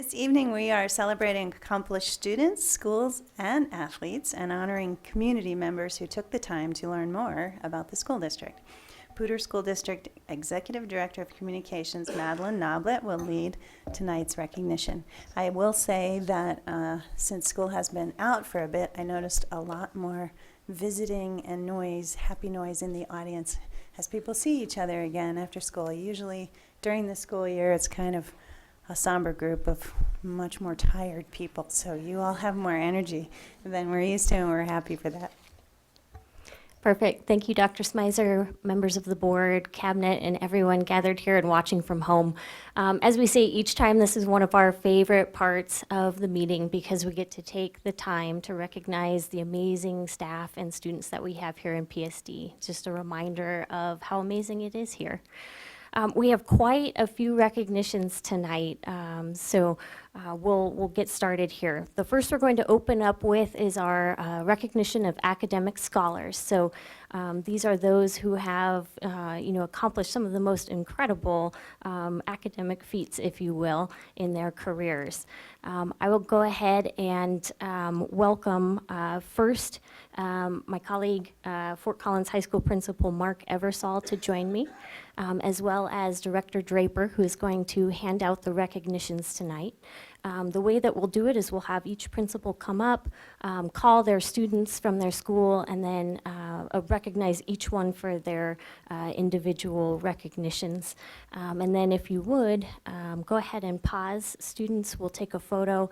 This evening, we are celebrating accomplished students, schools, and athletes, and honoring community members who took the time to learn more about the school district. Pooter School District Executive Director of Communications, Madeline Noblet, will lead tonight's recognition. I will say that since school has been out for a bit, I noticed a lot more visiting and noise, happy noise in the audience as people see each other again after school. Usually during the school year, it's kind of a somber group of much more tired people. So you all have more energy than we're used to, and we're happy for that. Perfect. Thank you, Dr. Smizer, members of the board, cabinet, and everyone gathered here and watching from home. As we say each time, this is one of our favorite parts of the meeting because we get to take the time to recognize the amazing staff and students that we have here in PSD. Just a reminder of how amazing it is here. We have quite a few recognitions tonight, so we'll get started here. The first we're going to open up with is our recognition of academic scholars. So these are those who have accomplished some of the most incredible academic feats, if you will, in their careers. I will go ahead and welcome first my colleague, Fort Collins High School Principal Mark Eversole, to join me, as well as Director Draper, who is going to hand out the recognitions tonight. The way that we'll do it is we'll have each principal come up, call their students from their school, and then recognize each one for their individual recognitions. And then if you would, go ahead and pause. Students will take a photo.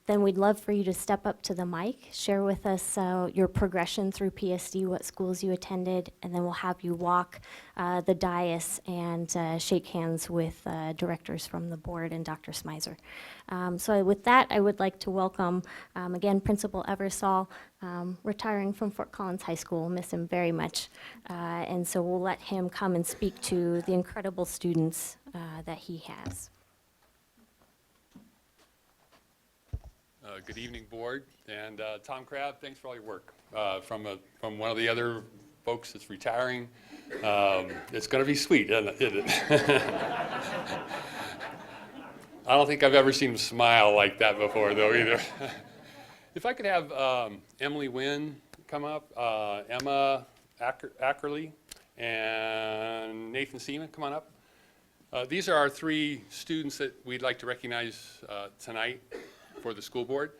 Then we'd love for you to step up to the mic, share with us your progression through PSD, what schools you attended, and then we'll have you walk the dais and shake hands with directors from the board and Dr. Smizer. So with that, I would like to welcome, again, Principal Eversole, retiring from Fort Collins High School. We'll miss him very much. And so we'll let him come and speak to the incredible students that he has. Good evening, board. And Tom Crabb, thanks for all your work. From one of the other folks that's retiring, it's going to be sweet, isn't it? I don't think I've ever seen him smile like that before, though, either. If I could have Emily Wynn come up, Emma Ackerley, and Nathan Seaman, come on up. These are our three students that we'd like to recognize tonight for the school board.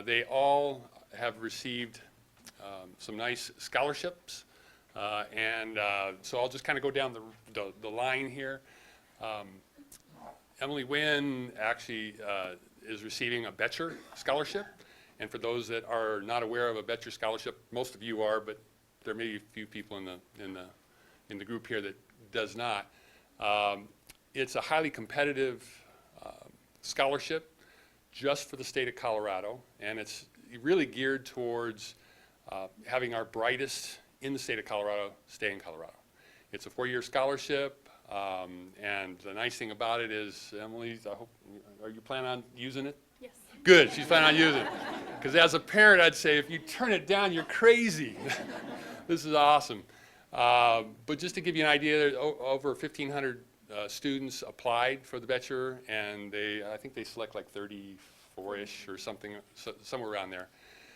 They all have received some nice scholarships, and so I'll just kind of go down the line here. Emily Wynn actually is receiving a Betcher scholarship, and for those that are not aware of a Betcher scholarship, most of you are, but there may be a few people in the group here that does not. It's a highly competitive scholarship just for the state of Colorado, and it's really geared towards having our brightest in the state of Colorado stay in Colorado. It's a 4-year scholarship. And the nice thing about it is, Emily, are you planning on using it? Yes. Good, she's planning on using it. Because as a parent, I'd say, if you turn it down, you're crazy. This is awesome. But just to give you an idea, over 1,500 students applied for the Betcher, and I think they select like 34-ish or something, somewhere around there.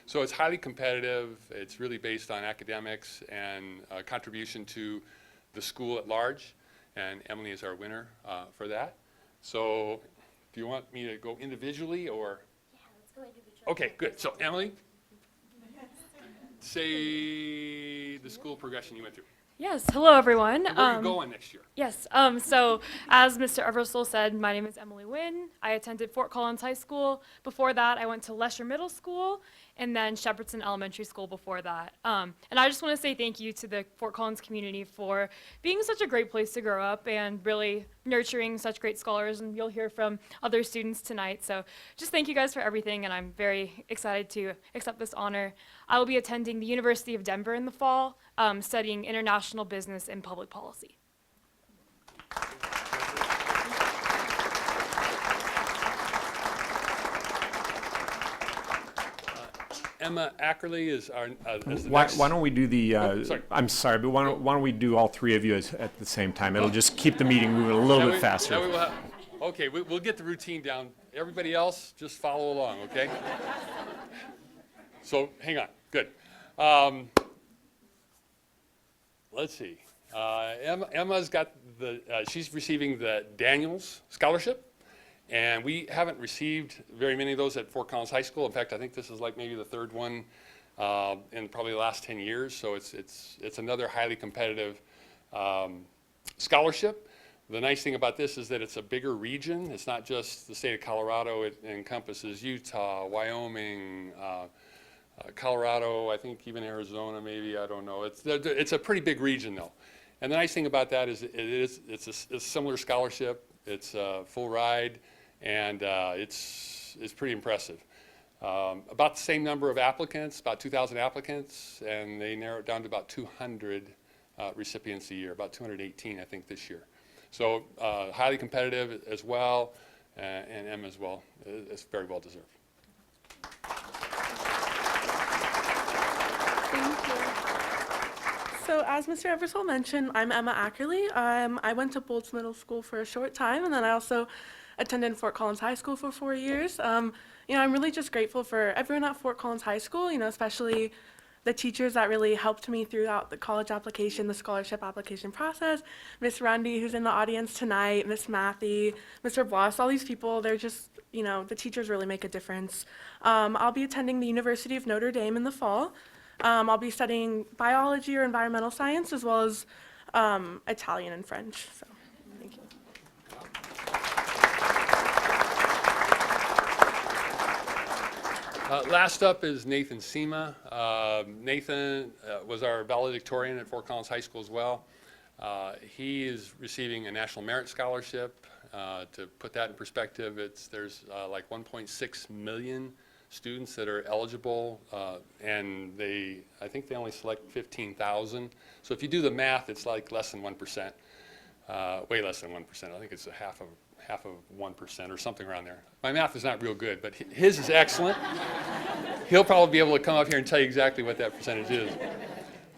So it's highly competitive. It's really based on academics and contribution to the school at large. And Emily is our winner for that. So do you want me to go individually or? Yeah, let's go individually. Okay, good. So Emily, say the school progression you went through. Yes. Hello, everyone. And where are you going next year? Yes. So as Mr. Eversole said, my name is Emily Wynn. I attended Fort Collins High School. Before that, I went to Lesher Middle School and then Shepherdson Elementary School before that. And I just want to say thank you to the Fort Collins community for being such a great place to grow up and really nurturing such great scholars. And you'll hear from other students tonight. So just thank you guys for everything. And I'm very excited to accept this honor. I will be attending the University of Denver in the fall, studying international business and public policy. Emma Ackerley is our. Why don't we do the? Sorry. I'm sorry, but why don't we do all three of you at the same time? It'll just keep the meeting moving a little bit faster. Okay, we'll get the routine down Everybody else, just follow along, okay? So hang on, good. Let's see. Emma's got she's receiving the Daniels Scholarship, and we haven't received very many of those at Fort Collins High School. In fact, I think this is like maybe the third one in probably the last 10 years. So it's another highly competitive scholarship. The nice thing about this is that it's a bigger region. It's not just the state of Colorado. It encompasses Utah, Wyoming, Colorado, I think even Arizona maybe, I don't know. It's a pretty big region though. And the nice thing about that is it's a similar scholarship. It's a full ride, and it's pretty impressive. About the same number of applicants, about 2,000 applicants, and they narrow it down to about 200 recipients a year, about 218 I think this year. So highly competitive as well, and Emma as well. It's very well deserved. Thank you. So as Mr. Eversole mentioned, I'm Emma Ackerley. I went to Bolts Middle School for a short time, and then I also attended Fort Collins High School for 4 years. I'm really just grateful for everyone at Fort Collins High School, especially the teachers that really helped me throughout the college application, the scholarship application process. Miss Randy, who's in the audience tonight, Miss Matthew, Mr. Bloss, all these people, they're just, the teachers really make a difference. I'll be attending the University of Notre Dame in the fall. I'll be studying biology or environmental science, as well as Italian and French. So, thank you. Last up is Nathan Sema. Nathan was our valedictorian at Fort Collins High School as well. He is receiving a National Merit Scholarship. To put that in perspective, there's like 1.6 million students that are eligible, and I think they only select 15,000. So if you do the math, it's like less than 1%, way less than 1%. I think it's half of 1% or something around there. My math is not real good, but his is excellent. He'll probably be able to come up here and tell you exactly what that percentage is.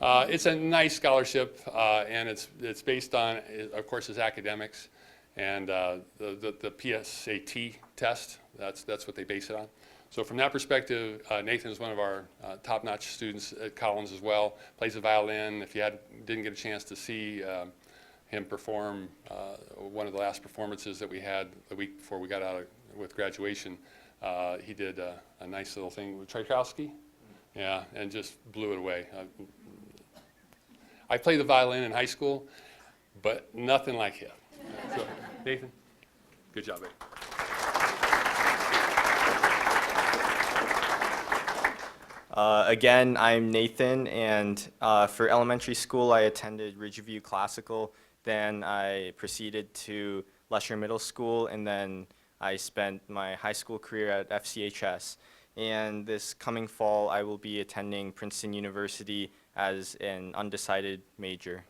It's a nice scholarship, and it's based on, of course, his academics and the PSAT test. That's what they base it on. So from that perspective, Nathan is one of our top-notch students at Collins as well. Plays the violin. If you didn't get a chance to see him perform one of the last performances that we had the week before we got out with graduation, he did a nice little thing with Tchaikovsky. Yeah, and just blew it away. I played the violin in high school, but nothing like him. So, Nathan, good job, babe. Again, I'm Nathan, and for elementary school, I attended Ridgeview Classical. Then I proceeded to Lesher Middle School, and then I spent my high school career at FCHS. And this coming fall, I will be attending Princeton University as an undecided major.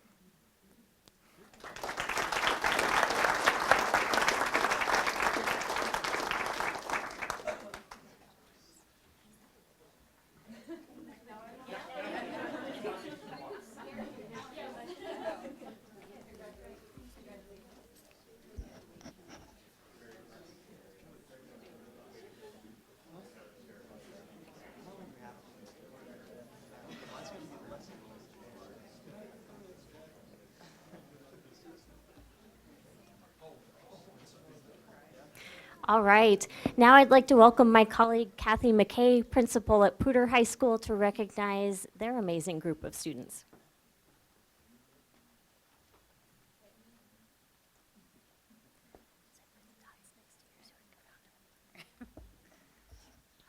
All right. Now I'd like to welcome my colleague, Kathy Mackay, principal at Pooter High School, to recognize their amazing group of students.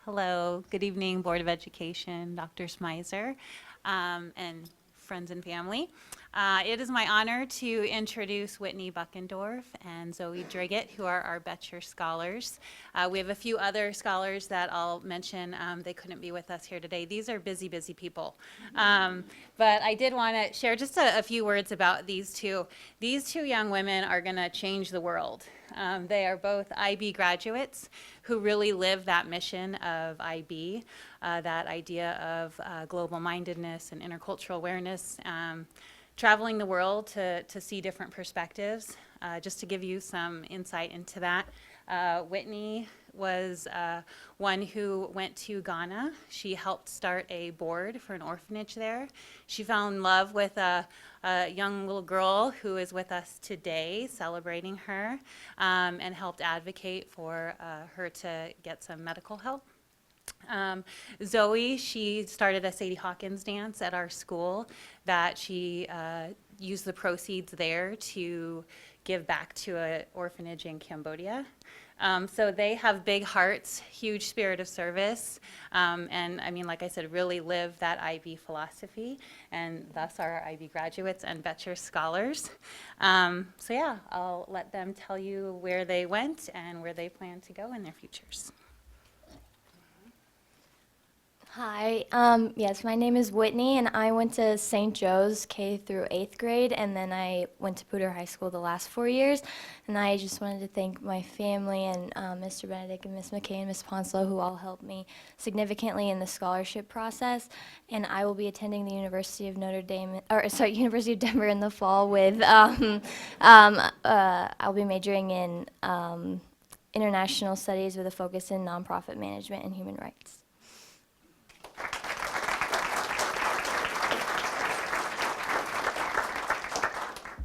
Hello, good evening, Board of Education, Dr. Smyser, and friends and family. It is my honor to introduce Whitney Buckendorf and Zoe Driggett, who are our Betcher Scholars. We have a few other scholars that I'll mention. They couldn't be with us here today. These are busy, busy people. But I did want to share just a few words about these two. These two young women are going to change the world. They are both IB graduates who really live that mission of IB, that idea of global mindedness and intercultural awareness, traveling the world to see different perspectives. Just to give you some insight into that, Whitney was one who went to Ghana. She helped start a board for an orphanage there. She fell in love with a young little girl who is with us today, celebrating her, and helped advocate for her to get some medical help. Zoe, she started a Sadie Hawkins dance at our school that she used the proceeds there to give back to an orphanage in Cambodia. So they have big hearts, huge spirit of service, and I mean, like I said, really live that IB philosophy, and thus are our IB graduates and Betcher scholars. So yeah, I'll let them tell you where they went and where they plan to go in their futures. Hi, yes, my name is Whitney, and I went to St. Joe's K through 8th grade, and then I went to Pooter High School the last 4 years. And I just wanted to thank my family and Mr. Benedict and Miss Mackay and Miss Ponslow, who all helped me significantly in the scholarship process. And I will be attending the University of University of Denver in the fall with, I'll be majoring in international studies with a focus in nonprofit management and human rights.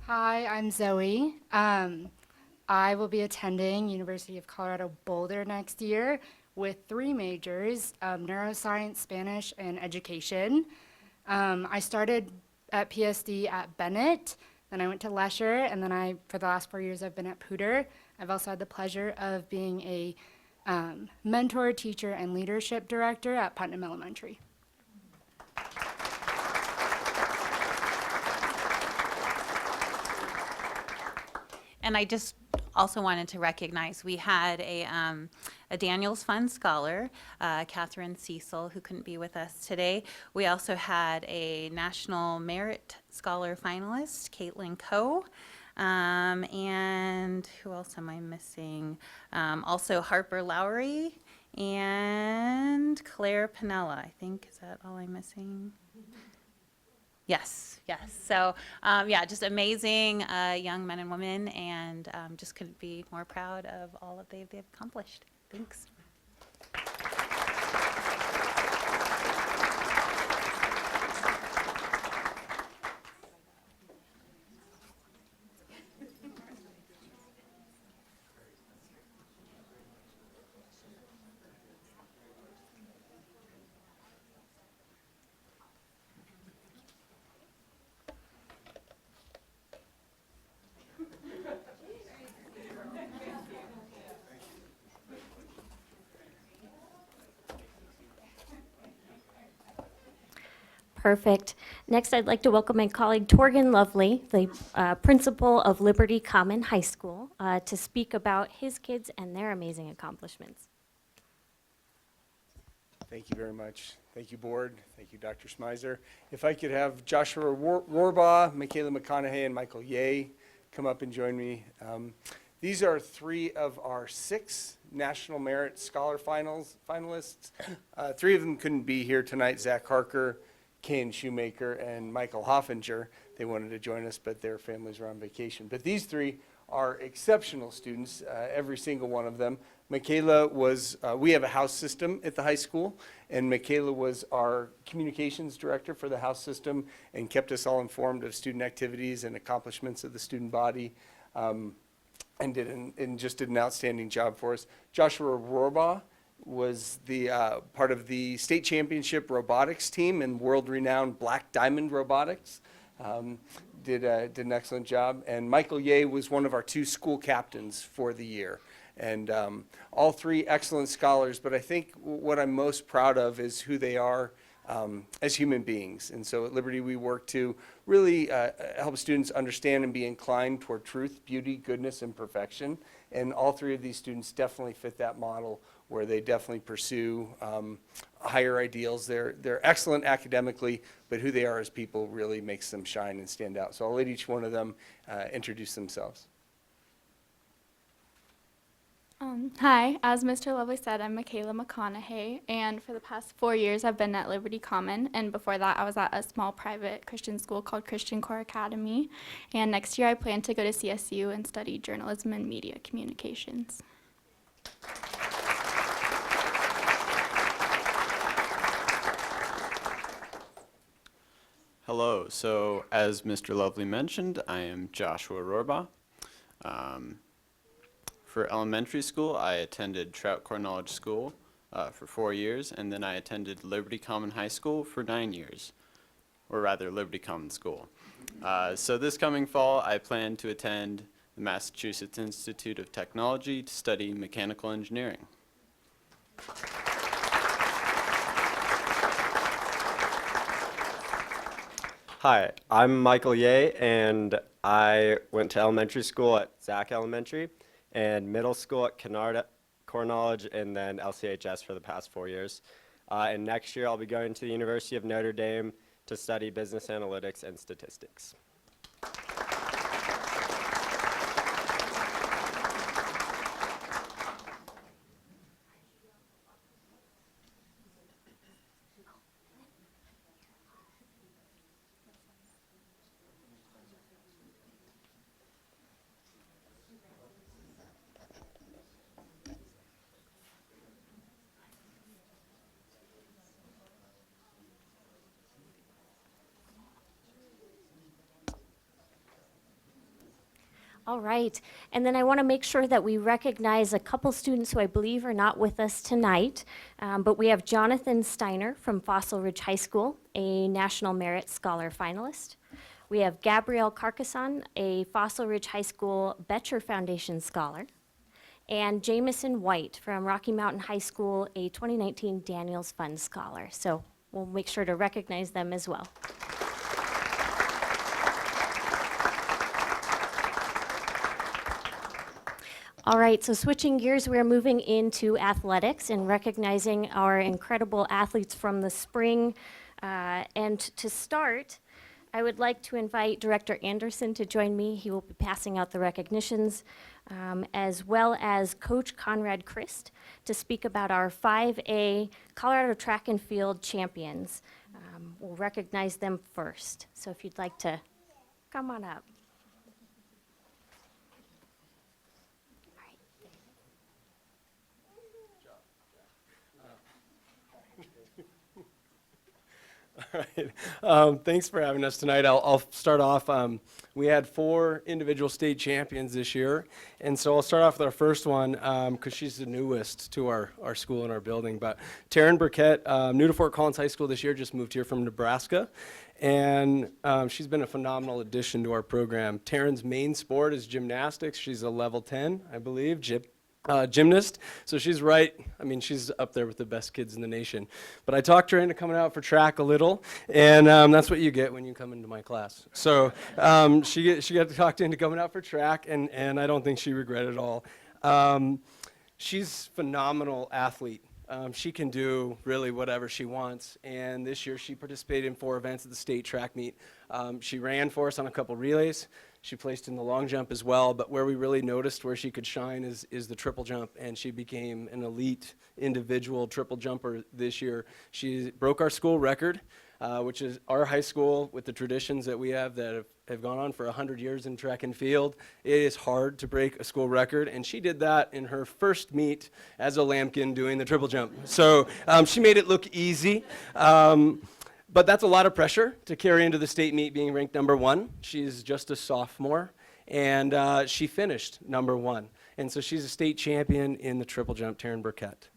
Hi, I'm Zoe. I will be attending University of Colorado Boulder next year with 3 majors, neuroscience, Spanish, and education. I started at PSD at Bennett, then I went to Lesher, and then for the last 4 years, I've been at Pooter. I've also had the pleasure of being a mentor, teacher, and leadership director at Putnam Elementary. And I just also wanted to recognize we had a Daniels Fund scholar, Catherine Cecil, who couldn't be with us today. We also had a National Merit Scholar finalist, Caitlin Coe. And who else am I missing? Also Harper Lowry and Claire Pinella, I think. Is that all I'm missing? Yes, yes. So, yeah, just amazing young men and women, and just couldn't be more proud of all that they've accomplished. Thanks. Perfect. Next, I'd like to welcome my colleague Torgan Lovely, the principal of Liberty Common High School, to speak about his kids and their amazing accomplishments. Thank you very much. Thank you, board. Thank you, Dr. Smyser. If I could have Joshua Rohrbaugh, Michaela McConaughey, and Michael Yeh come up and join me. These are 3 of our 6 National Merit Scholar finalists. 3 of them couldn't be here tonight. Zach Harker, Kane Shoemaker, and Michael Hoffinger. They wanted to join us, but their families were on vacation. But these 3 are exceptional students, every single one of them. Michaela was, we have a house system at the high school, and Michaela was our communications director for the house system and kept us all informed of student activities and accomplishments of the student body, and just did an outstanding job for us. Joshua Rohrbaugh was the part of the state championship robotics team and world-renowned Black Diamond Robotics. Did an excellent job. And Michael Yeh was one of our 2 school captains for the year. And all 3 excellent scholars, but I think what I'm most proud of is who they are as human beings. And so at Liberty, we work to really help students understand and be inclined toward truth, beauty, goodness, and perfection. And all 3 of these students definitely fit that model, where they definitely pursue higher ideals. They're excellent academically, but who they are as people really makes them shine and stand out. So I'll let each one of them introduce themselves. Hi, as Mr. Lovely said, I'm Michaela McConaughey, and for the past 4 years I've been at Liberty Common, and before that I was at a small private Christian school called Christian Core Academy, and next year I plan to go to CSU and study journalism and media communications. Hello. So, as Mr. Lovely mentioned, I am Joshua Rohrbaugh. For elementary school, I attended Trout Core Knowledge School for 4 years, and then I attended Liberty Common High School for 9 years, or rather, Liberty Common School. So this coming fall, I plan to attend the Massachusetts Institute of Technology to study mechanical engineering. Hi, I'm Michael Ye, and I went to elementary school at Zach Elementary and middle school at Kennard Core Knowledge and then LCHS for the past 4 years. And next year I'll be going to the University of Notre Dame to study business analytics and statistics. All right, and then I want to make sure that we recognize a couple students who I believe are not with us tonight, but we have Jonathan Steiner from Fossil Ridge High School, a National Merit Scholar finalist. We have Gabrielle Carcassonne, a Fossil Ridge High School Betcher Foundation Scholar, and Jamison White from Rocky Mountain High School, a 2019 Daniels Fund Scholar. So we'll make sure to recognize them as well. All right, so switching gears, we're moving into athletics and recognizing our incredible athletes from the spring. And to start, I would like to invite Director Anderson to join me. He will be passing out the recognitions, as well as Coach Conrad Christ to speak about our 5A Colorado Track and Field champions. We'll recognize them first. So if you'd like to come on up. All right. Thanks for having us tonight. I'll start off. We had 4 individual state champions this year, and so I'll start off with our first one because she's the newest to our school and our building. But Taryn Burkett, new to Fort Collins High School this year, just moved here from Nebraska, and she's been a phenomenal addition to our program. Taryn's main sport is gymnastics. She's a level 10, I believe, gymnast, so she's right. I mean, she's up there with the best kids in the nation. But I talked her into coming out for track a little, and that's what you get when you come into my class. So she got talked into coming out for track, and I don't think she regretted it all. She's a phenomenal athlete. She can do really whatever she wants, and this year she participated in 4 events at the state track meet. She ran for us on a couple relays. She placed in the long jump as well, but where we really noticed where she could shine is the triple jump, and she became an elite individual triple jumper this year. She broke our school record, which is our high school with the traditions that we have that have gone on for 100 years in track and field. It is hard to break a school record, and she did that in her first meet as a lambkin doing the triple jump. So she made it look easy. But that's a lot of pressure to carry into the state meet being ranked number 1. She's just a sophomore, and she finished number 1. And so she's a state champion in the triple jump, Taryn Burkett.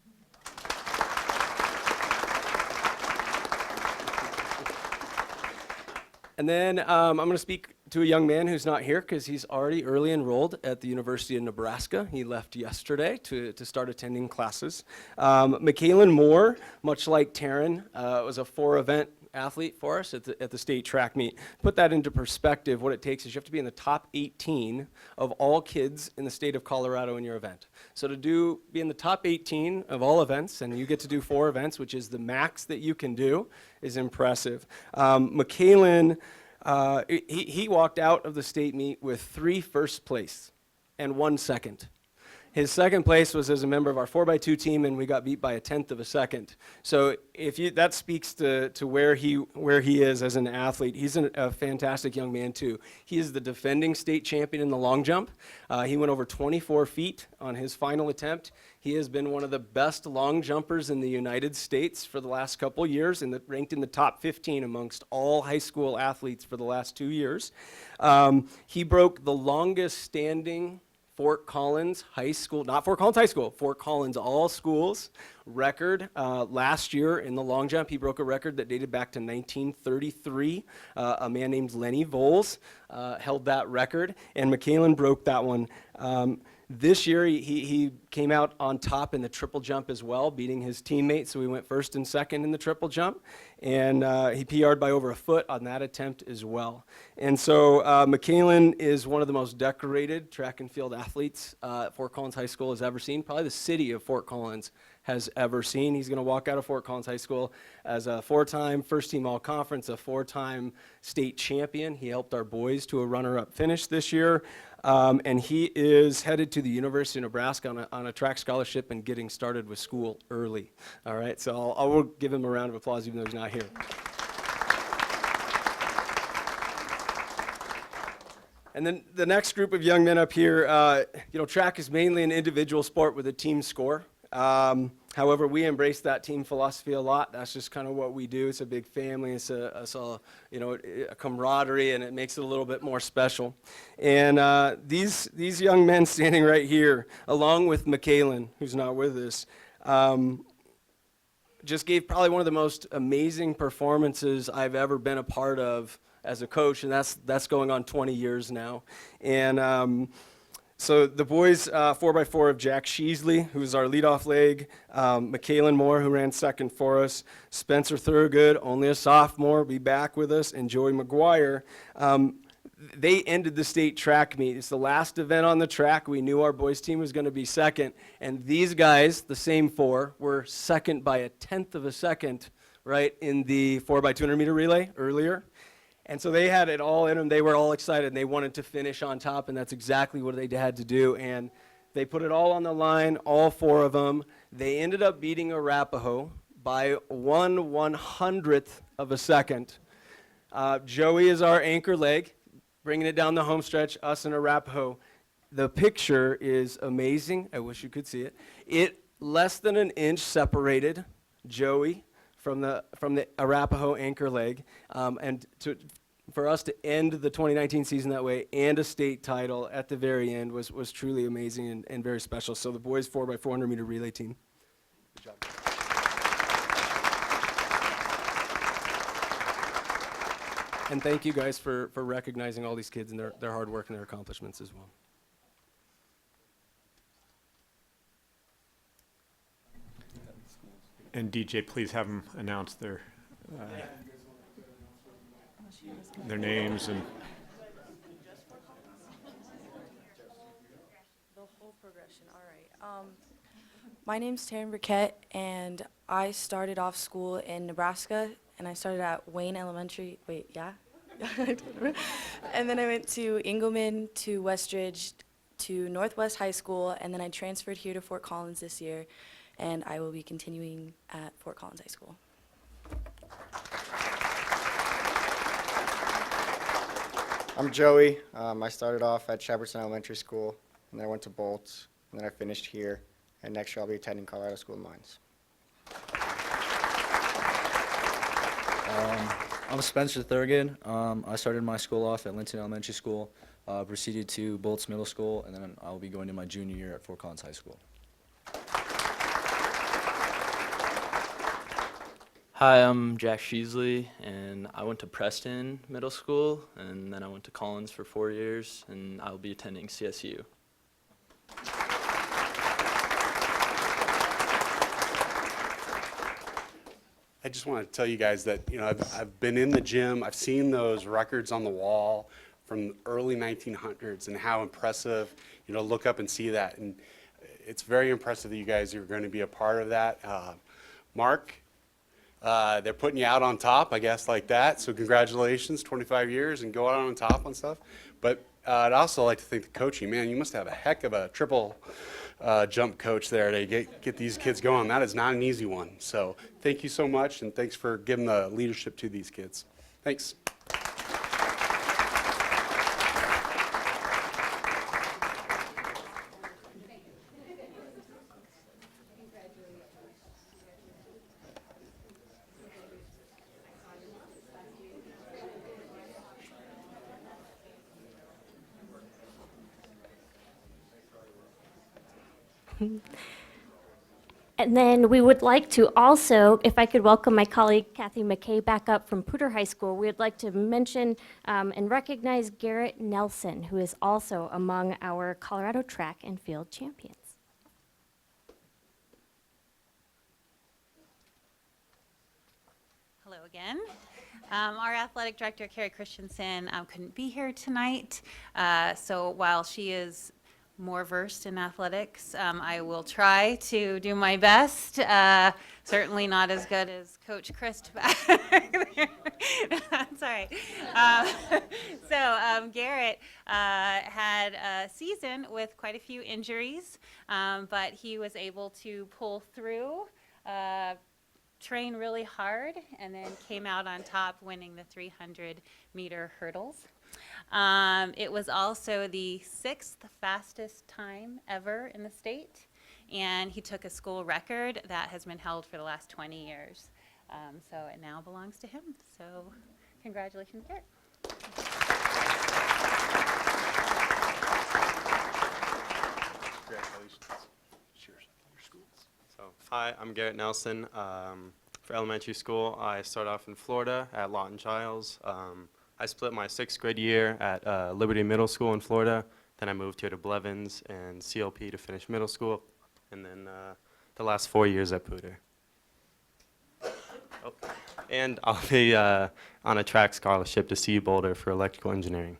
And then I'm going to speak to a young man who's not here because he's already early enrolled at the University of Nebraska. He left yesterday to start attending classes. Michaelan Moore, much like Taryn, was a 4-event athlete for us at the state track meet. Put that into perspective, what it takes is you have to be in the top 18 of all kids in the state of Colorado in your event. So to be in the top 18 of all events, and you get to do 4 events, which is the max that you can do, is impressive. Michaelan, he walked out of the state meet with 3 first place and 1 second. His second place was as a member of our 4x2 team, and we got beat by 1/10 of a second. So that speaks to where he is as an athlete. He's a fantastic young man too. He is the defending state champion in the long jump. He went over 24 feet on his final attempt. He has been one of the best long jumpers in the United States for the last couple years, and ranked in the top 15 amongst all high school athletes for the last 2 years. He broke the longest standing Fort Collins High School, not Fort Collins High School, Fort Collins all schools record last year in the long jump. He broke a record that dated back to 1933. A man named Lenny Voles held that record, and McKalen broke that one. This year, he came out on top in the triple jump as well, beating his teammates. So he went first and second in the triple jump, and he PR'd by over a foot on that attempt as well. And so McKalen is one of the most decorated track and field athletes Fort Collins High School has ever seen, probably the city of Fort Collins has ever seen. He's going to walk out of Fort Collins High School as a 4-time first-team all-conference, a 4-time state champion. He helped our boys to a runner-up finish this year. And he is headed to the University of Nebraska on a track scholarship and getting started with school early. All right, so I will give him a round of applause even though he's not here. And then the next group of young men up here, track is mainly an individual sport with a team score. However, we embrace that team philosophy a lot. That's just kind of what we do. It's a big family. It's a camaraderie, and it makes it a little bit more special. And these young men standing right here, along with McKalen, who's not with us, just gave probably one of the most amazing performances I've ever been a part of as a coach, and that's going on 20 years now. And so the boys, 4x4 of Jack Sheasley, who's our leadoff leg, McKalen Moore, who ran second for us, Spencer Thurgood, only a sophomore, be back with us, and Joey McGuire. They ended the state track meet. It's the last event on the track. We knew our boys team was going to be second, and these guys, the same four, were second by 1/10 of a second, right, in the 4x200 meter relay earlier. And so they had it all in them. They were all excited, and they wanted to finish on top, and that's exactly what they had to do. And they put it all on the line, all four of them. They ended up beating Arapahoe by 1/100th of a second. Joey is our anchor leg, bringing it down the home stretch, us and Arapahoe. The picture is amazing. I wish you could see it. It less than an inch separated Joey from the Arapahoe anchor leg, and for us to end the 2019 season that way and a state title at the very end was truly amazing and very special. So the boys 4x400 meter relay team. Good job. And thank you guys for recognizing all these kids and their hard work and their accomplishments as well. And DJ, please have them announce their names and. The whole progression, all right. My name's Taryn Burkett, and I started off school in Nebraska, and I started at Wayne Elementary. Wait, yeah? And then I went to Engelman, to Westridge, to Northwest High School, and then I transferred here to Fort Collins this year, and I will be continuing at Fort Collins High School. I'm Joey. I started off at Shepperton Elementary School, and then I went to Bolts, and then I finished here, and next year I'll be attending Colorado School of Mines. I'm Spencer Thurgood. I started my school off at Linton Elementary School, proceeded to Bolts Middle School, and then I'll be going to my junior year at Fort Collins High School. Hi, I'm Jack Sheasley, and I went to Preston Middle School, and then I went to Collins for 4 years, and I'll be attending CSU. I just want to tell you guys that, I've been in the gym, I've seen those records on the wall from the early 1900s and how impressive, look up and see that. And it's very impressive that you guys are going to be a part of that. Mark, they're putting you out on top, I guess, like that. So congratulations, 25 years and go out on top on stuff. But I'd also like to think the coaching, man, you must have a heck of a triple jump coach there to get these kids going. That is not an easy one. So thank you so much, and thanks for giving the leadership to these kids. Thanks. And then we would like to also, if I could welcome my colleague Kathy Mackay back up from Pooter High School, we would like to mention and recognize Garrett Nelson, who is also among our Colorado track and field champions. Hello again. Our athletic director, Carrie Christensen, couldn't be here tonight. So while she is more versed in athletics, I will try to do my best. Certainly not as good as Coach Chris back there. That's all right. Garrett had a season with quite a few injuries, but he was able to pull through, train really hard, and then came out on top winning the 300-meter hurdles. It was also the 6th fastest time ever in the state, and he took a school record that has been held for the last 20 years. So it now belongs to him. So congratulations, Garrett. Congratulations. Cheers. Your schools. So, hi, I'm Garrett Nelson. For elementary school, I started off in Florida at Lawton Childs. I split my 6th grade year at Liberty Middle School in Florida. Then I moved here to Blevins and CLP to finish middle school. And then the last 4 years at Pooter. Oh, and I'll be on a track scholarship to CU Boulder for electrical engineering.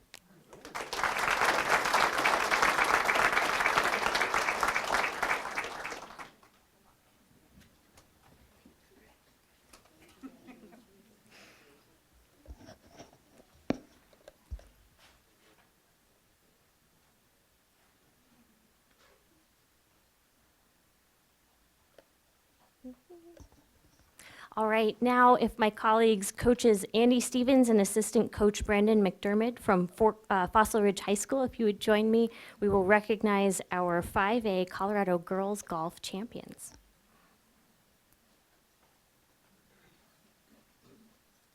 All right, now if my colleagues, coaches Andy Stevens and assistant coach Brandon Mcdermott from Fossil Ridge High School, if you would join me, we will recognize our 5A Colorado girls golf champions.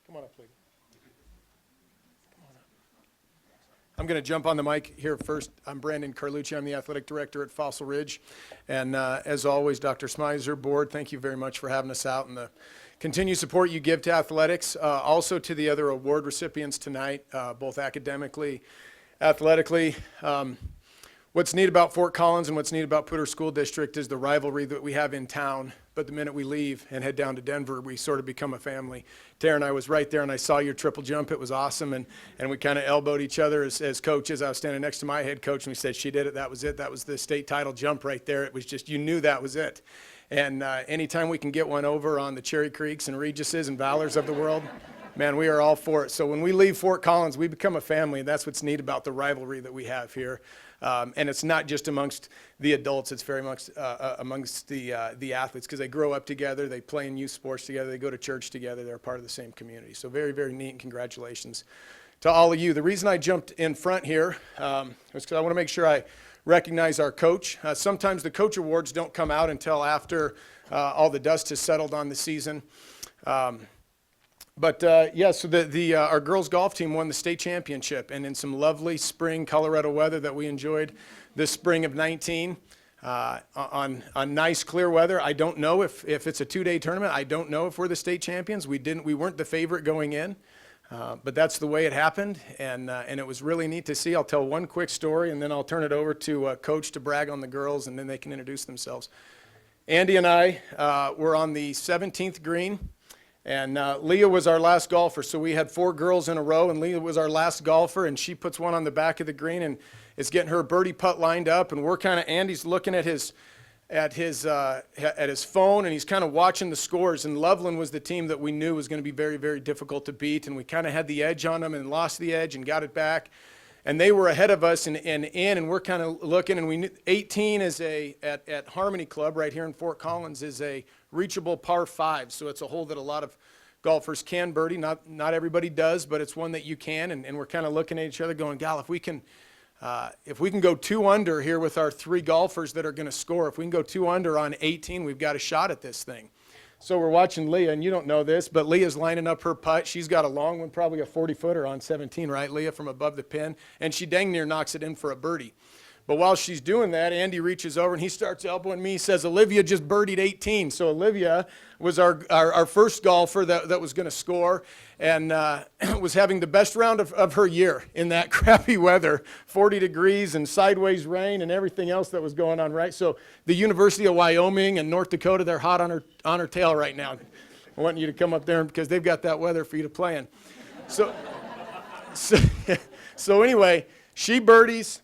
Come on up, please. I'm going to jump on the mic here first. I'm Brandon Carlucci. I'm the athletic director at Fossil Ridge. And as always, Dr. Smizer, board, thank you very much for having us out and the continued support you give to athletics. Also to the other award recipients tonight, both academically, athletically. What's neat about Fort Collins and what's neat about Pooter School District is the rivalry that we have in town. But the minute we leave and head down to Denver, we sort of become a family. Taryn, I was right there and I saw your triple jump. It was awesome. And we kind of elbowed each other as coaches. I was standing next to my head coach and we said, she did it. That was it. That was the state title jump right there. It was just, you knew that was it. And anytime we can get one over on the Cherry Creeks and Regises and Valors of the world, man, we are all for it. So when we leave Fort Collins, we become a family. And that's what's neat about the rivalry that we have here. And it's not just amongst the adults, it's very much amongst the athletes, because they grow up together, they play in youth sports together, they go to church together, they're part of the same community. So very, very neat, and congratulations to all of you. The reason I jumped in front here was because I want to make sure I recognize our coach. Sometimes the coach awards don't come out until after all the dust has settled on the season. So our girls golf team won the state championship, and in some lovely spring Colorado weather that we enjoyed this spring of 19, on nice clear weather. I don't know if it's a 2-day tournament. I don't know if we're the state champions. We weren't the favorite going in, but that's the way it happened, and it was really neat to see. I'll tell one quick story, and then I'll turn it over to Coach to brag on the girls, and then they can introduce themselves. Andy and I were on the 17th green. And Leah was our last golfer, so we had 4 girls in a row, and Leah was our last golfer, and she puts one on the back of the green and is getting her birdie putt lined up, and Andy's looking at his phone, and he's kind of watching the scores, and Loveland was the team that we knew was going to be very, very difficult to beat, and we kind of had the edge on them and lost the edge and got it back. and they were ahead of us and we're kind of looking, and we knew 18 is at Harmony Club right here in Fort Collins is a reachable par 5. So it's a hole that a lot of golfers can birdie. Not everybody does, but it's one that you can, and we're kind of looking at each other going, gal, if we can go 2 under here with our 3 golfers that are going to score, if we can go 2 under on 18, we've got a shot at this thing. So we're watching Leah, and you don't know this, but Leah's lining up her putt. She's got a long one, probably a 40-footer on 17, right, Leah, from above the pin, and she dang near knocks it in for a birdie. But while she's doing that, Andy reaches over and he starts elbowing me. He says, Olivia just birdied 18. So Olivia was our first golfer that was going to score, and was having the best round of her year in that crappy weather, 40 degrees and sideways rain and everything else that was going on, right? So the University of Wyoming and North Dakota, they're hot on her tail right now. I want you to come up there because they've got that weather for you to play in. So anyway, she birdies.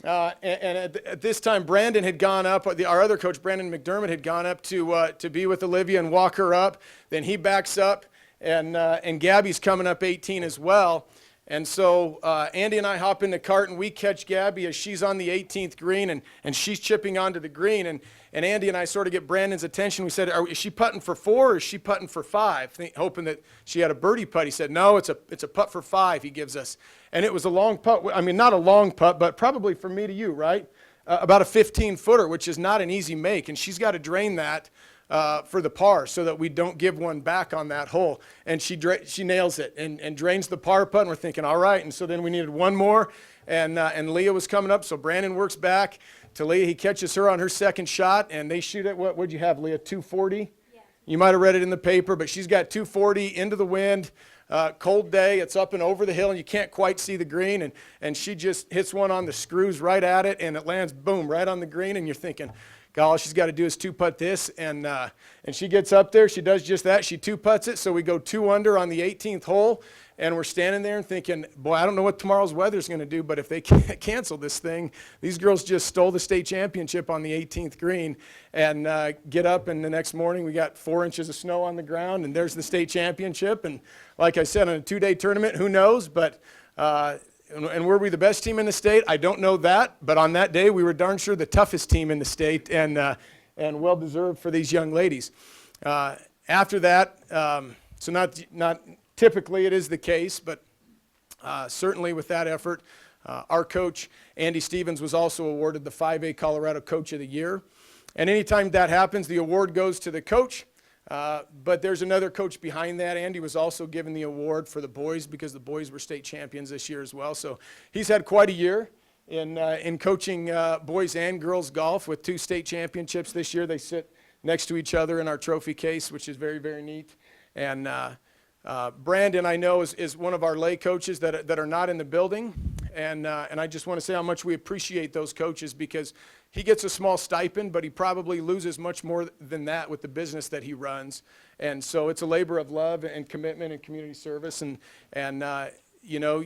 And at this time, Brandon had gone up. Our other coach, Brandon Mcdermott, had gone up to be with Olivia and walk her up. Then he backs up, and Gabby's coming up 18 as well. And so Andy and I hop in the cart, and we catch Gabby as she's on the 18th green, and she's chipping onto the green. And Andy and I sort of get Brandon's attention. We said, is she putting for 4 or is she putting for 5? Hoping that she had a birdie putt. He said, no, it's a putt for 5 he gives us. And it was a long putt. I mean, not a long putt, but probably from me to you, right? About a 15-footer, which is not an easy make. And she's got to drain that for the par so that we don't give one back on that hole. And she nails it and drains the par putt. And we're thinking, all right. And so then we needed one more. And Leah was coming up. So Brandon works back to Leah. He catches her on her second shot. And they shoot at, what'd you have, Leah, 240? Yeah. You might have read it in the paper, but she's got 240 into the wind. Cold day, it's up and over the hill, and you can't quite see the green, and she just hits one on the screws right at it, and it lands, boom, right on the green, and you're thinking, God, all she's got to do is 2-putt this, and she gets up there, she does just that, she 2-putts it, so we go 2 under on the 18th hole, and we're standing there and thinking, boy, I don't know what tomorrow's weather's going to do, but if they can't cancel this thing, these girls just stole the state championship on the 18th green, and get up, and the next morning we got 4 inches of snow on the ground, and there's the state championship, and like I said, on a 2-day tournament, who knows, but and were we the best team in the state? I don't know that, but on that day, we were darn sure the toughest team in the state, and well-deserved for these young ladies. After that, so not typically it is the case, but certainly with that effort, our coach, Andy Stevens, was also awarded the 5A Colorado Coach of the Year. And anytime that happens, the award goes to the coach, but there's another coach behind that. Andy was also given the award for the boys because the boys were state champions this year as well. So he's had quite a year in coaching boys and girls golf with 2 state championships this year. They sit next to each other in our trophy case, which is very, very neat. And Brandon, I know, is one of our lay coaches that are not in the building, and I just want to say how much we appreciate those coaches because he gets a small stipend, but he probably loses much more than that with the business that he runs, and so it's a labor of love and commitment and community service, and you know,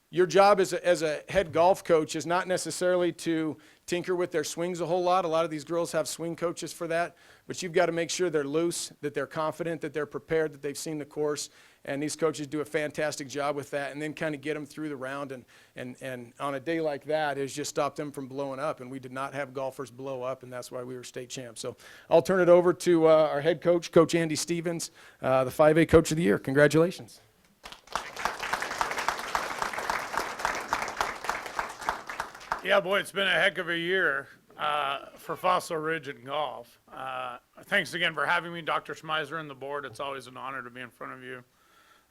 your job as a head golf coach is not necessarily to tinker with their swings a whole lot. A lot of these girls have swing coaches for that, but you've got to make sure they're loose, that they're confident, that they're prepared, that they've seen the course, and these coaches do a fantastic job with that, and then kind of get them through the round, and on a day like that, it's just stopped them from blowing up, and we did not have golfers blow up, and that's why we were state champs. So I'll turn it over to our head coach, Coach Andy Stevens, the 5A Coach of the Year. Congratulations. Yeah, boy, it's been a heck of a year for Fossil Ridge and golf. Thanks again for having me, Dr. Schmeiser and the board. It's always an honor to be in front of you.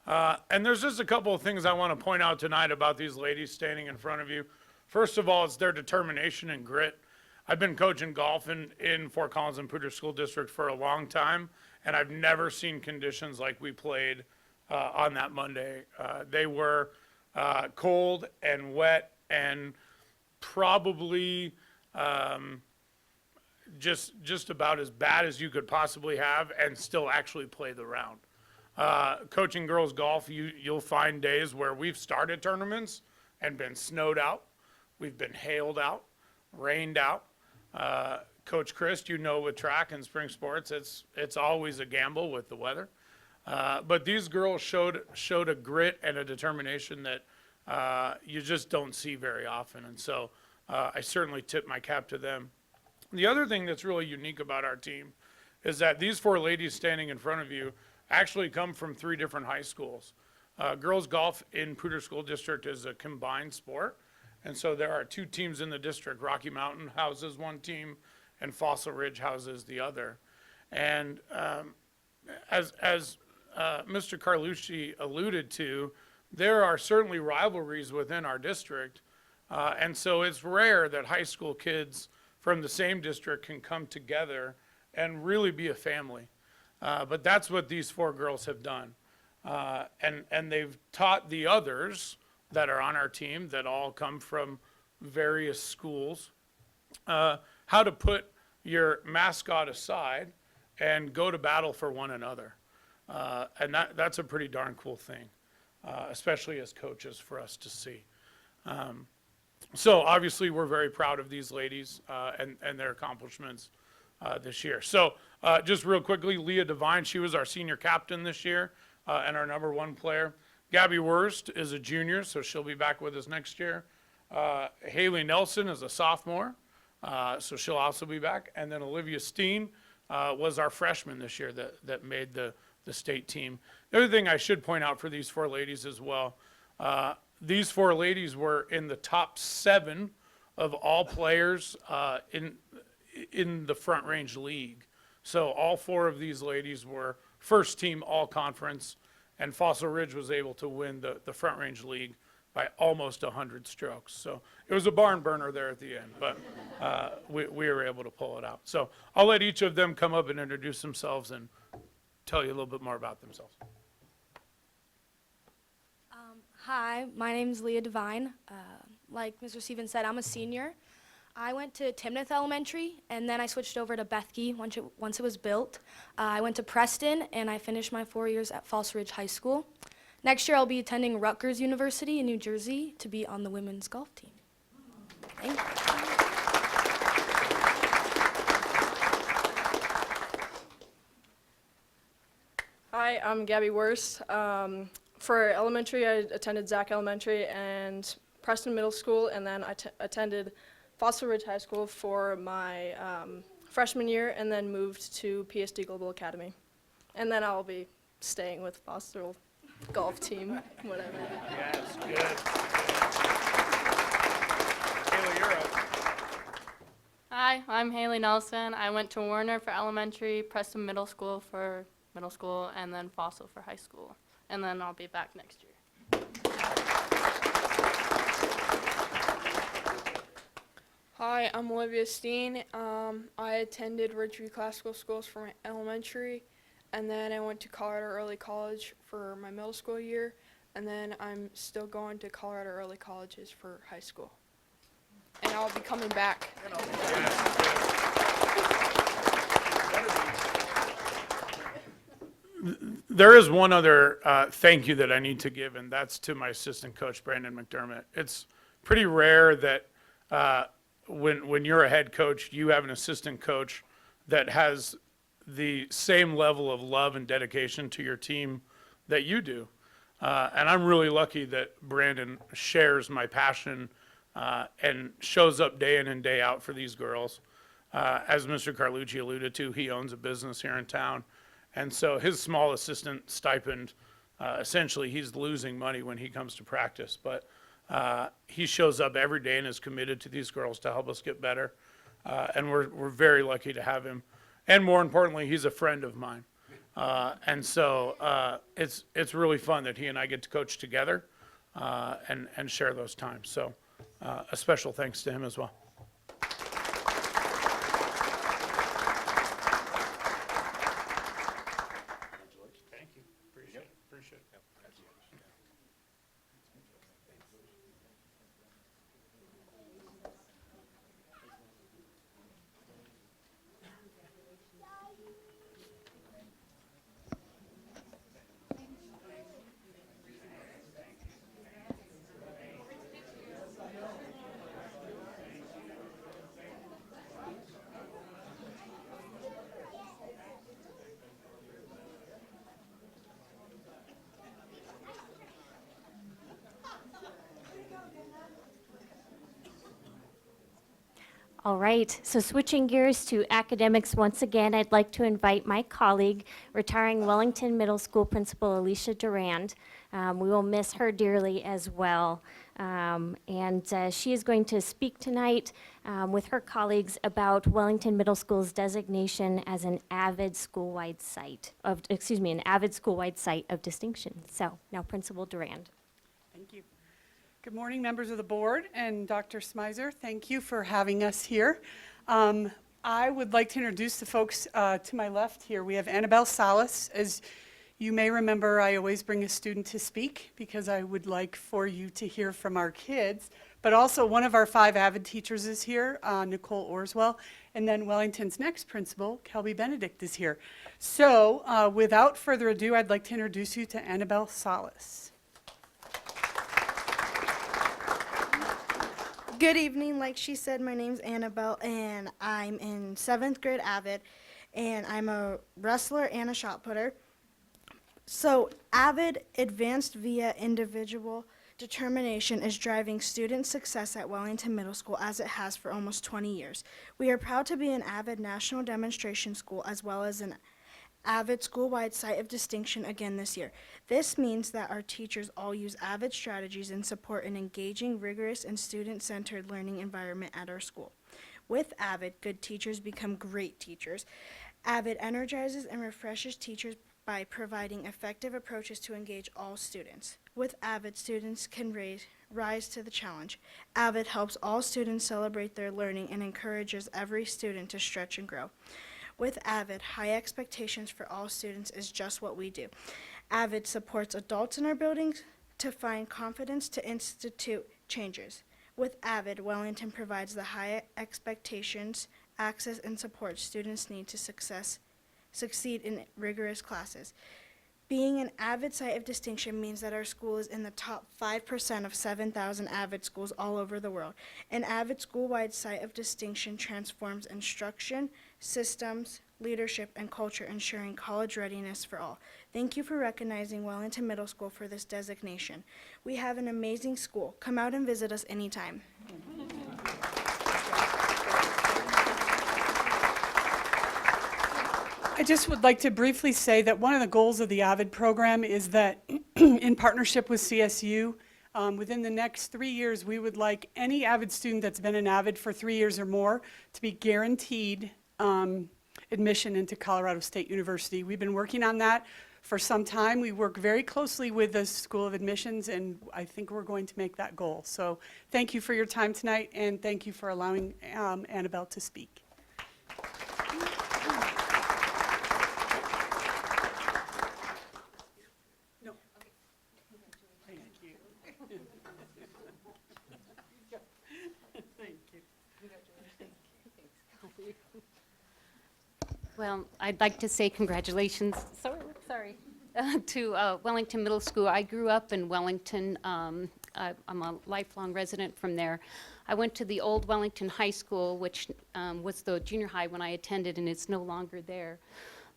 And there's just a couple of things I want to point out tonight about these ladies standing in front of you. First of all, it's their determination and grit. I've been coaching golf in Fort Collins and Pooter School District for a long time, and I've never seen conditions like we played on that Monday. They were cold and wet and probably just about as bad as you could possibly have and still actually play the round. Coaching girls golf, you'll find days where we've started tournaments and been snowed out. We've been hailed out, rained out. Coach Chris, you know, with track and spring sports, it's always a gamble with the weather. But these girls showed a grit and a determination that you just don't see very often. And so I certainly tip my cap to them. The other thing that's really unique about our team is that these 4 ladies standing in front of you actually come from 3 different high schools. Girls golf in Pooter School District is a combined sport. And so there are 2 teams in the district. Rocky Mountain houses one team and Fossil Ridge houses the other. And as Mr. Carlucci alluded to, there are certainly rivalries within our district. And so it's rare that high school kids from the same district can come together and really be a family. But that's what these 4 girls have done. And they've taught the others that are on our team that all come from various schools how to put your mascot aside and go to battle for one another. And that's a pretty darn cool thing, especially as coaches for us to see. So obviously we're very proud of these ladies and their accomplishments this year. So just real quickly, Leah Devine, she was our senior captain this year and our #1 player. Gabby Wurst is a junior, so she'll be back with us next year. Haley Nelson is a sophomore, so she'll also be back. And then Olivia Steen was our freshman this year that made the state team. The other thing I should point out for these 4 ladies as well, these 4 ladies were in the top 7 of all players in the Front Range League. So all 4 of these ladies were first team all conference, and Fossil Ridge was able to win the Front Range League by almost 100 strokes. So it was a barn burner there at the end, but we were able to pull it out. So I'll let each of them come up and introduce themselves and tell you a little bit more about themselves. Hi, my name's Lea Devine. Like Mr. Stevens said, I'm a senior. I went to Timnath Elementary, and then I switched over to Bethke once it was built. I went to Preston, and I finished my 4 years at Falls Ridge High School. Next year, I'll be attending Rutgers University in New Jersey to be on the women's golf team. Thank you. Hi, I'm Gabby Wurst. For elementary, I attended Zach Elementary and Preston Middle School, and then I attended Fossil Ridge High School for my freshman year, and then moved to PSD Global Academy. And then I'll be staying with Fossil Golf Team, whatever. Yes, good. Haley, you're up. Hi, I'm Haley Nelson. I went to Warner for elementary, Preston Middle School for middle school, and then Fossil for high school. And then I'll be back next year. Hi, I'm Olivia Steen. I attended Ridgeview Classical Schools for my elementary, and then I went to Colorado Early College for my middle school year, and then I'm still going to Colorado Early Colleges for high school. And I'll be coming back. There is one other thank you that I need to give, and that's to my assistant coach, Brandon Mcdermott. It's pretty rare that when you're a head coach, you have an assistant coach that has the same level of love and dedication to your team that you do. And I'm really lucky that Brandon shares my passion and shows up day in and day out for these girls. As Mr. Carlucci alluded to, he owns a business here in town. And so his small assistant stipend, essentially he's losing money when he comes to practice. But he shows up every day and is committed to these girls to help us get better. And we're very lucky to have him. And more importantly, he's a friend of mine. And so it's really fun that he and I get to coach together and share those times. So a special thanks to him as well. Thank you. Appreciate it. All right, so switching gears to academics once again, I'd like to invite my colleague, retiring Wellington Middle School Principal Alicia Durand. We will miss her dearly as well. She is going to speak tonight with her colleagues about Wellington Middle School's designation as an avid school-wide site of distinction. So now Principal Durand. Thank you. Good morning, members of the board, and Dr. Smizer, thank you for having us here. I would like to introduce the folks to my left here. We have Annabelle Salas. As you may remember, I always bring a student to speak because I would like for you to hear from our kids. But also one of our 5 AVID teachers is here, Nicole Orswell, and then Wellington's next principal, Kelby Benedict, is here. So without further ado, I'd like to introduce you to Annabelle Salas. Good evening. Like she said, my name's Annabelle, and I'm in 7th grade AVID, and I'm a wrestler and a shot putter. So AVID, advanced via individual determination, is driving student success at Wellington Middle School as it has for almost 20 years. We are proud to be an AVID National Demonstration School as well as an AVID school-wide site of distinction again this year. This means that our teachers all use AVID strategies and support an engaging, rigorous, and student-centered learning environment at our school. With AVID, good teachers become great teachers. AVID energizes and refreshes teachers by providing effective approaches to engage all students. With AVID, students can rise to the challenge. AVID helps all students celebrate their learning and encourages every student to stretch and grow. With AVID, high expectations for all students is just what we do. AVID supports adults in our buildings to find confidence to institute changes. With AVID, Wellington provides the high expectations, access, and support students need to succeed in rigorous classes. Being an AVID site of distinction means that our school is in the top 5% of 7,000 AVID schools all over the world. An AVID school-wide site of distinction transforms instruction, systems, leadership, and culture, ensuring college readiness for all. Thank you for recognizing Wellington Middle School for this designation. We have an amazing school. Come out and visit us anytime. I just would like to briefly say that one of the goals of the AVID program is that in partnership with CSU, within the next 3 years, we would like any AVID student that's been an AVID for 3 years or more to be guaranteed admission into Colorado State University. We've been working on that for some time. We work very closely with the School of Admissions, and I think we're going to make that goal. So thank you for your time tonight, and thank you for allowing Annabelle to speak. Well, I'd like to say congratulations, to Wellington Middle School. I grew up in Wellington. I'm a lifelong resident from there. I went to the old Wellington High School, which was the junior high when I attended, and it's no longer there.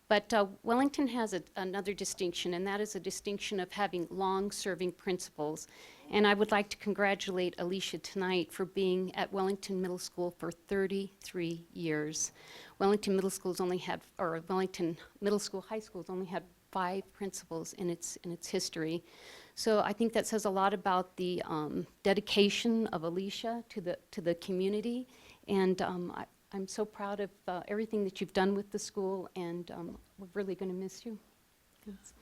But Wellington has another distinction, and that is a distinction of having long-serving principals. And I would like to congratulate Alicia tonight for being at Wellington Middle School for 33 years. Wellington Middle School's only had, or Wellington Middle School High School's only had 5 principals in its history. So I think that says a lot about the dedication of Alicia to the community, and I'm so proud of everything that you've done with the school, and we're really going to miss you. Thanks.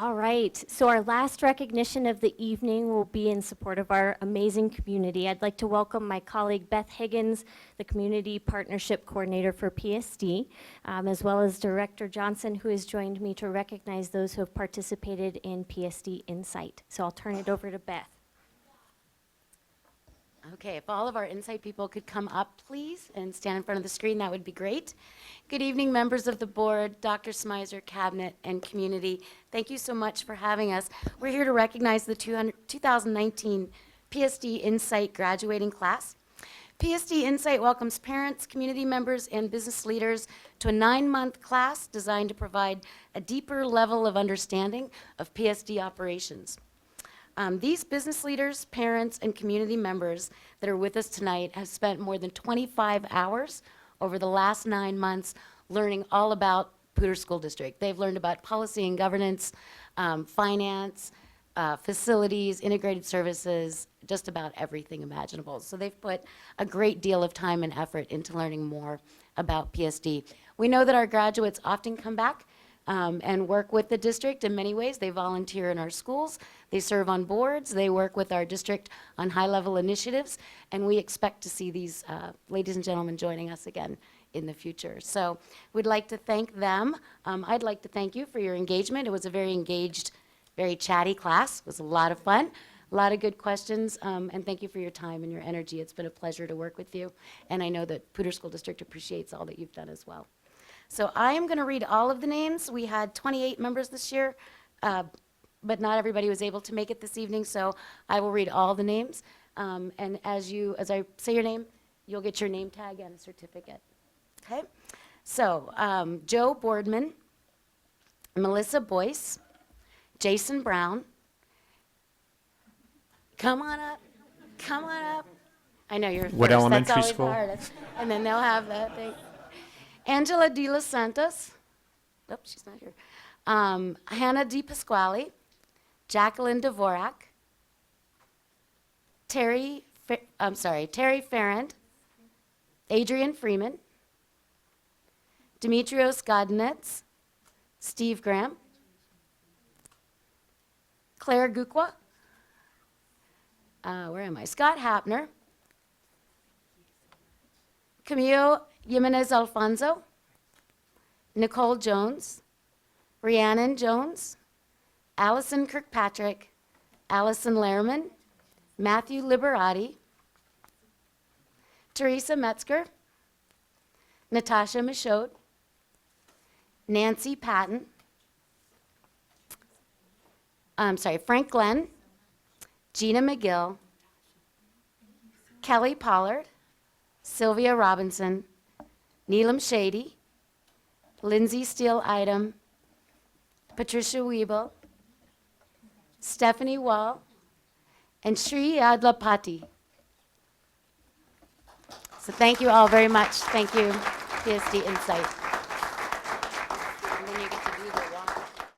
All right, so our last recognition of the evening will be in support of our amazing community. I'd like to welcome my colleague Beth Higgins, the Community Partnership Coordinator for PSD, as well as Director Johnson, who has joined me to recognize those who have participated in PSD Insight. So I'll turn it over to Beth. Okay, if all of our Insight people could come up, please, and stand in front of the screen, that would be great. Good evening, members of the board, Dr. Smizer, cabinet, and community. Thank you so much for having us. We're here to recognize the 2019 PSD Insight graduating class. PSD Insight welcomes parents, community members, and business leaders to a 9-month class designed to provide a deeper level of understanding of PSD operations. These business leaders, parents, and community members that are with us tonight have spent more than 25 hours over the last 9 months learning all about Pooter School District. They've learned about policy and governance, finance, facilities, integrated services, just about everything imaginable. So they've put a great deal of time and effort into learning more about PSD. We know that our graduates often come back and work with the district in many ways. They volunteer in our schools, they serve on boards, they work with our district on high-level initiatives, and we expect to see these ladies and gentlemen joining us again in the future. So we'd like to thank them. I'd like to thank you for your engagement. It was a very engaged, very chatty class. It was a lot of fun, a lot of good questions, and thank you for your time and your energy. It's been a pleasure to work with you, and I know that Pooter School District appreciates all that you've done as well. So I am going to read all of the names. We had 28 members this year, but not everybody was able to make it this evening, so I will read all the names. And as I say your name, you'll get your name tag and a certificate. Okay? So Joe Boardman, Melissa Boyce, Jason Brown. Come on up. Come on up. I know you're What first. elementary That's always school? hard. And then they'll have that thing. Angela De Los Santos. Oops, she's not here. Hannah De Pasquale. Jacqueline Dvorak. Terry Farrand. Adrian Freeman. Dimitrios Godinets. Steve Graham. Claire Gukwa. Where am I? Scott Hapner. Camille Jimenez Alfonso. Nicole Jones. Rhiannon Jones. Allison Kirkpatrick. Allison Lehrman. Matthew Liberati. Teresa Metzger. Natasha Michaud. Nancy Patton. Frank Glenn. Gina McGill. Kelly Pollard. Sylvia Robinson. Neelam Shady. Lindsay Steele Idem. Patricia Wiebel. Stephanie Wall. And Sri Adlapati. So thank you all very much. Thank you, PSD Insight.